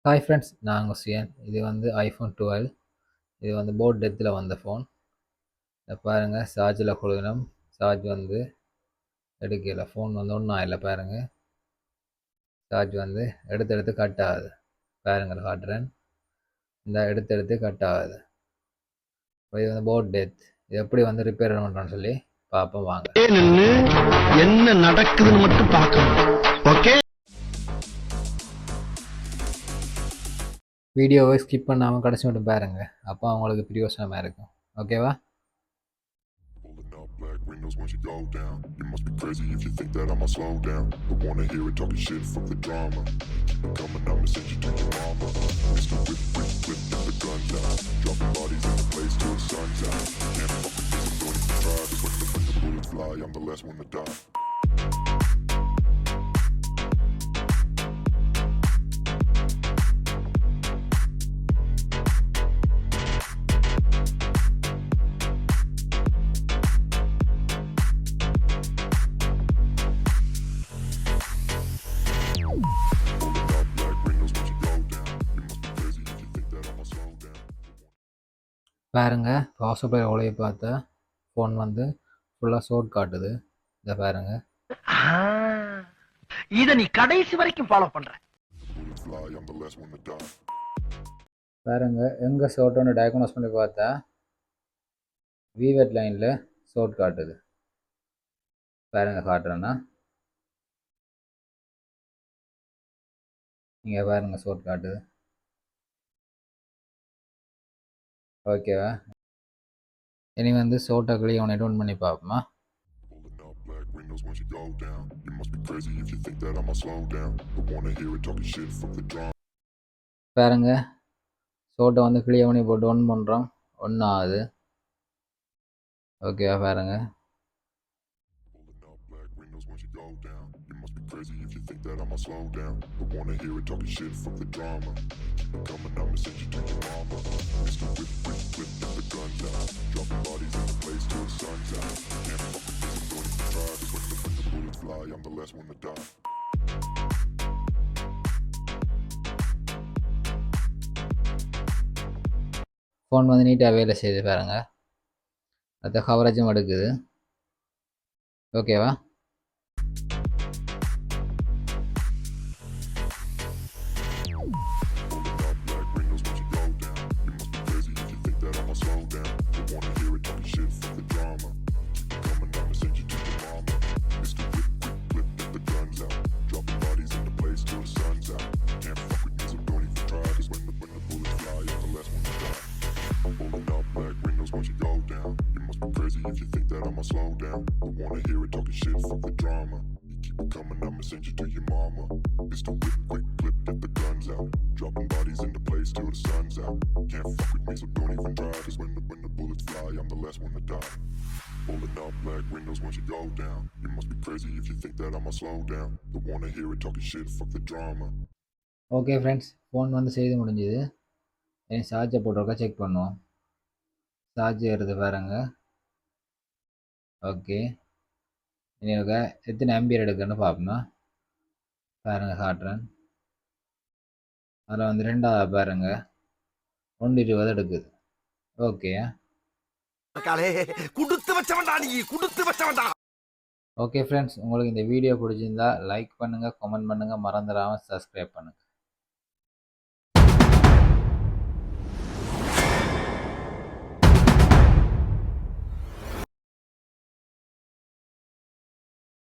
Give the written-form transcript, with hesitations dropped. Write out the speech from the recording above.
Hi friends, நான் உங்கள் Hsien. இது வந்து ஐஃபோன் 12. இது வந்து போட் டெத்தில் வந்த ஃபோன். இதை பாருங்கள், சார்ஜில் கொடுக்கணும். சார்ஜ் வந்து எடுக்கல. ஃபோன் வந்து ஒன்றும் ஆகலை. பாருங்கள், சார்ஜ் வந்து எடுத்து கட் ஆகுது. பாருங்கள், காட்டுறேன். இந்த எடுத்து கட் ஆகுது. இது வந்து போட் டெத். இது எப்படி வந்து ரிப்பேர் பண்ணுறோன்னு சொல்லி பார்ப்போம் வாங்க. என்ன நடக்குதுன்னு மட்டும் பார்க்கணும். ஓகே, வீடியோவை ஸ்கிப் பண்ணாமல் கடைசி மட்டும் பாருங்க. அப்போ அவங்களுக்கு பிரயோசனமாக இருக்கும். ஓகேவா? Windows once you go down. You must be crazy if you think that I'ma slow down. But wanna hear it talking shit, fuck the drama. Keep it coming, I'ma send you to your mama. Mr. Whip, get the guns out. Dropping bodies in the place till the sun's out. Can't fuck with this, don't even try. Cause when the bullets fly, I'm the last one to die. பாருங்க, possible எவ்வளோ பார்த்தா phone வந்து ஃபுல்லாக ஷோட் காட்டுது. இதை பாருங்க. இத நீ கடைசி வரைக்கும் ஃபாலோ பண்ற. பாருங்க, எங்கே ஷோட்டோன்னு டயக்னோஸ் பண்ணி பார்த்தா விவெட் லைனில் ஷோட் காட்டுது. பாருங்க, காட்டுறேன்னா நீங்கள் பாருங்க, ஷோட் காட்டுது. ஓகேவா? இனி வந்து ஷோட்டை கிளியர் ஒன்று டவுன் பண்ணி பார்ப்போமா? பாருங்க, ஷோட்டை வந்து கிளியர் பண்ணி போட்டு ஒன் பண்ணுறோம். ஒன்றும் ஆகுது. ஓகேவா? பாருங்க, Crazy if you think that I'ma slow down. But wanna hear it talking shit, fuck the drama. Keep it coming, I'ma send you to your mama. Mr. Whip, get the guns out. Dropping bodies in the place till the sun's out. Can't fuck with this, don't even try. Cause when the bullets fly, I'm the last one to die. Phone வந்து நீட்டாக வேலை செய்யுது. பாருங்க, அடுத்த கவரேஜும் எடுக்குது. ஓகேவா? If you think that I'ma slow down, but wanna hear it talking shit, fuck the drama. Keep it coming, I'ma send you to your mama. Mr. Whip, quick clip, get the guns out. Dropping bodies into place till the sun's out. Can't fuck with me, so don't even try. Cause when the bullets fly, I'm the last one to die. Pulling up black windows once you go down. You must be crazy if you think that I'ma slow down, but wanna hear it talking shit, fuck the drama. Okay friends, phone வந்து செய்து முடிஞ்சுது. இனி சார்ஜை போட்டிருக்கா check பண்ணுவோம். Charge ஏறுது பாருங்க. Okay, இனி எத்தனை ஆம்பியர் எடுக்குன்னு பார்ப்போம்னா பாருங்க, காட்டுறேன். அதில் வந்து 2வது பாருங்க 120 எடுக்குது. ஓகே, ஓகே ஃப்ரெண்ட்ஸ், உங்களுக்கு இந்த வீடியோ பிடிச்சிருந்தா லைக் பண்ணுங்கள், கமெண்ட் பண்ணுங்கள், மறந்துடாமல் சப்ஸ்கிரைப் பண்ணுங்கள்.